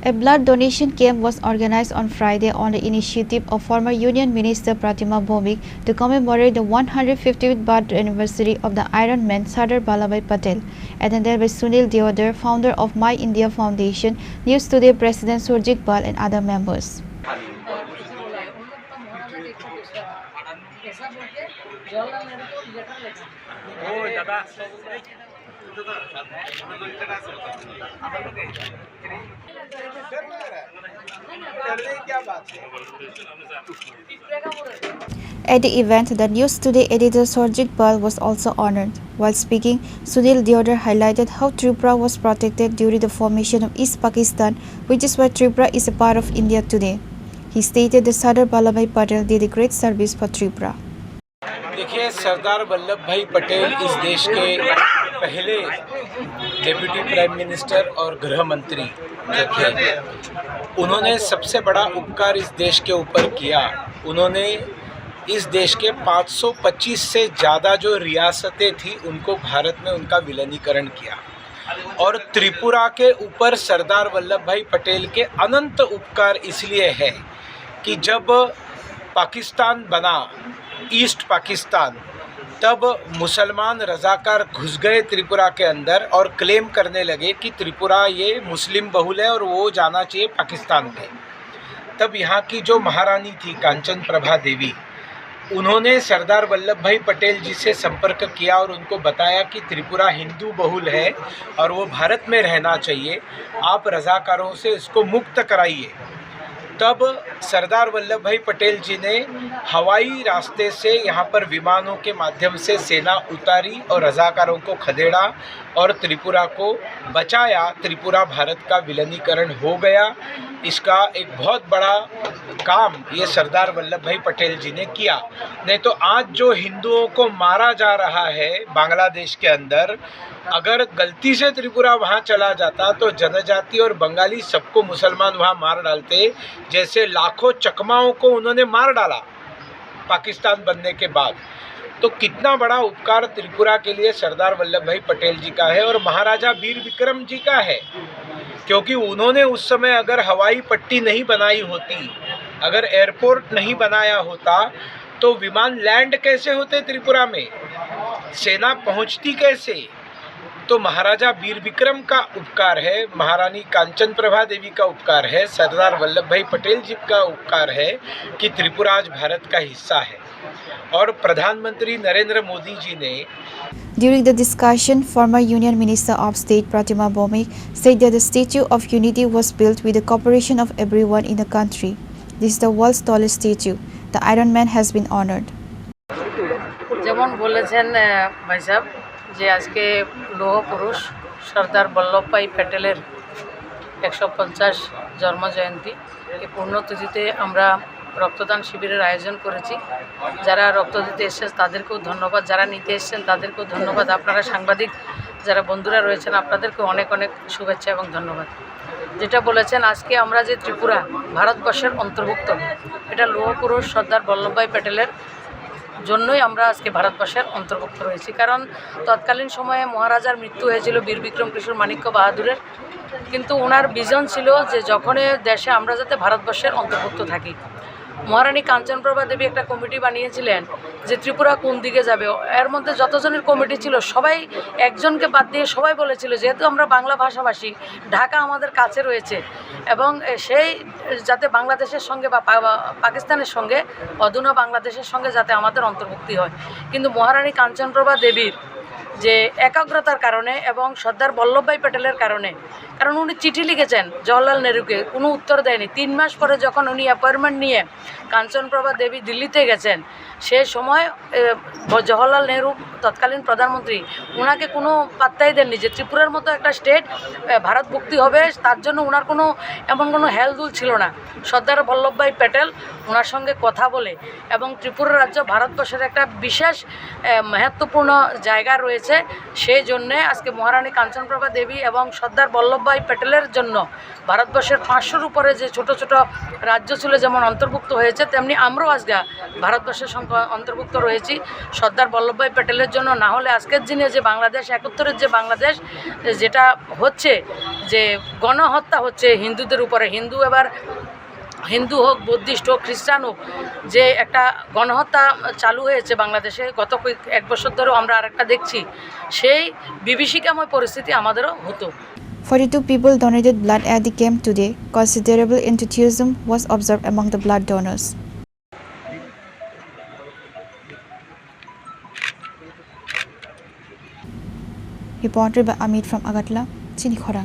A blood donation camp was organized on Friday on the initiative of former Union Minister Pratima Bhowmik to commemorate the 150th birth anniversary of the Iron Man Sardar Vallabhbhai Patel. Attended by Sunil Deodar, founder of My India Foundation, News Today President Surjit Pal and other members. At the event, the News Today editor Surjit Pal was also honored. While speaking, Sunil Deodar highlighted how Tripura was protected during the formation of East Pakistan, which is why Tripura is a part of India today. He stated that Sardar Vallabhbhai Patel did a great service for Tripura. देखिए, सरदार वल्लभ भाई पटेल इस देश के पहले deputy prime minister और गृह मंत्री जो थे, उन्होंने सबसे बड़ा उपकार इस देश के ऊपर किया। उन्होंने इस देश के 525 से ज़्यादा जो रियासतें थी उनको भारत में उनका विलीनीकरण किया और त्रिपुरा के ऊपर सरदार वल्लभ भाई पटेल के अनंत उपकार इसलिए है कि जब पाकिस्तान बना, ईस्ट पाकिस्तान, तब मुसलमान रज़ाकार घुस गए त्रिपुरा के अंदर और क्लेम करने लगे कि त्रिपुरा ये मुस्लिम बहुल है और वो जाना चाहिए पाकिस्तान में। तब यहाँ की जो महारानी थी कांचन प्रभा देवी, उन्होंने सरदार वल्लभ भाई पटेल जी से संपर्क किया और उनको बताया कि त्रिपुरा हिंदू बहुल है और वो भारत में रहना चाहिए, आप रज़ाकारों से इसको मुक्त कराइए। तब सरदार वल्लभ भाई पटेल जी ने हवाई रास्ते से यहाँ पर विमानों के माध्यम से सेना उतारी और रज़ाकारों को खदेड़ा और त्रिपुरा को बचाया। त्रिपुरा भारत का विलीनीकरण हो गया। इसका एक बहुत बड़ा काम ये सरदार वल्लभ भाई पटेल जी ने किया। नहीं तो आज जो हिंदुओं को मारा जा रहा है बांग्लादेश के अंदर, अगर गलती से त्रिपुरा वहाँ चला जाता तो जनजाति और बंगाली सबको मुसलमान वहाँ मार डालते, जैसे लाखों चकमाओं को उन्होंने मार डाला पाकिस्तान बनने के बाद। तो कितना बड़ा उपकार त्रिपुरा के लिए सरदार वल्लभ भाई पटेल जी का है और महाराजा वीर विक्रम जी का है, क्योंकि उन्होंने उस समय अगर हवाई पट्टी नहीं बनाई होती, अगर एयरपोर्ट नहीं बनाया होता, तो विमान लैंड कैसे होते त्रिपुरा में, सेना पहुंचती कैसे। तो महाराजा वीर विक्रम का उपकार है, महारानी कांचन प्रभा देवी का उपकार है, सरदार वल्लभ भाई पटेल जी का उपकार है कि त्रिपुरा आज भारत का हिस्सा है। और प्रधानमंत्री नरेंद्र मोदी जी ने During the discussion, former Union Minister of State Pratima Bhowmik said that the Statue of Unity was built with the cooperation of everyone in the country. This is the world's tallest statue. The Iron Man has been honored. যেমন বলেছেন ভাই সাহেব যে আজকে লৌহ পুরুষ সর্দার বল্লভভাই প্যাটেলের 150 জন্মজয়ন্তী, এই পুণ্যতিথিতে আমরা রক্তদান শিবিরের আয়োজন করেছি। যারা রক্ত দিতে এসেছেন তাদেরকেও ধন্যবাদ, যারা নিতে এসেছেন তাদেরকেও ধন্যবাদ। আপনারা সাংবাদিক যারা বন্ধুরা রয়েছেন আপনাদেরকেও অনেক অনেক শুভেচ্ছা এবং ধন্যবাদ। যেটা বলেছেন আজকে আমরা যে ত্রিপুরা ভারতবর্ষের অন্তর্ভুক্ত, এটা লৌহ পুরুষ সর্দার বল্লভভাই প্যাটেলের জন্যই আমরা আজকে ভারতবর্ষের অন্তর্ভুক্ত রয়েছি। কারণ তৎকালীন সময়ে মহারাজার মৃত্যু হয়েছিল বীর বিক্রম কিশোর মাণিক্য বাহাদুরের, কিন্তু ওনার ভিশন ছিল যে যখনই দেশে আমরা যাতে ভারতবর্ষের অন্তর্ভুক্ত থাকি। মহারানী কাঞ্চনপ্রভা দেবী একটা কমিটি বানিয়েছিলেন যে ত্রিপুরা কোন দিকে যাবে। এর মধ্যে যতজনের কমিটি ছিল সবাই একজনকে বাদ দিয়ে সবাই বলেছিল যেহেতু আমরা বাংলা ভাষাভাষী, ঢাকা আমাদের কাছে রয়েছে এবং সেই যাতে বাংলাদেশের সঙ্গে বা পাকিস্তানের সঙ্গে অধুনা বাংলাদেশের সঙ্গে যাতে আমাদের অন্তর্ভুক্তি হয়। কিন্তু মহারানী কাঞ্চনপ্রভা দেবীর যে একাগ্রতার কারণে এবং সর্দার বল্লভভাই প্যাটেলের কারণে, কারণ উনি চিঠি লিখেছেন জওহরলাল নেহরুকে, কোনো উত্তর দেয়নি। 3 মাস পরে যখন উনি অ্যাপয়েন্টমেন্ট নিয়ে কাঞ্চনপ্রভা দেবী দিল্লিতে গেছেন, সে সময় জওহরলাল নেহরু তৎকালীন প্রধানমন্ত্রী ওনাকে কোনো পাত্তাই দেননি যে ত্রিপুরার মতো একটা স্টেট ভারতভুক্তি হবে, তার জন্য ওনার কোনো এমন কোনো হেলদুল ছিল না। সর্দার বল্লভভাই প্যাটেল ওনার সঙ্গে কথা বলে এবং ত্রিপুরা রাজ্য ভারতবর্ষের একটা বিশেষ মহত্বপূর্ণ জায়গা রয়েছে, সেই জন্যে আজকে মহারানী কাঞ্চনপ্রভা দেবী এবং সর্দার বল্লভভাই বল্লভভাই প্যাটেলের জন্য ভারতবর্ষের 500-র উপরে যে ছোট ছোট রাজ্য ছিল যেমন অন্তর্ভুক্ত হয়েছে, তেমনি আমরাও আজকে ভারতবর্ষের সংখ্যা অন্তর্ভুক্ত রয়েছি সর্দার বল্লভভাই প্যাটেলের জন্য। না হলে আজকের দিনে যে বাংলাদেশ 71-এর যে বাংলাদেশ যেটা হচ্ছে, যে গণহত্যা হচ্ছে হিন্দুদের উপরে, হিন্দু হোক, বুদ্ধিস্ট হোক, খ্রিস্টান হোক, যে একটা গণহত্যা চালু হয়েছে বাংলাদেশে গত এক বছর ধরেও আমরা আরেকটা দেখছি, সেই বিভীষিকাময় পরিস্থিতি আমাদেরও হতো। 42 people donated blood at the camp today. Considerable enthusiasm was observed among the blood donors. Reported by Amit from Agatla, Chinikhora.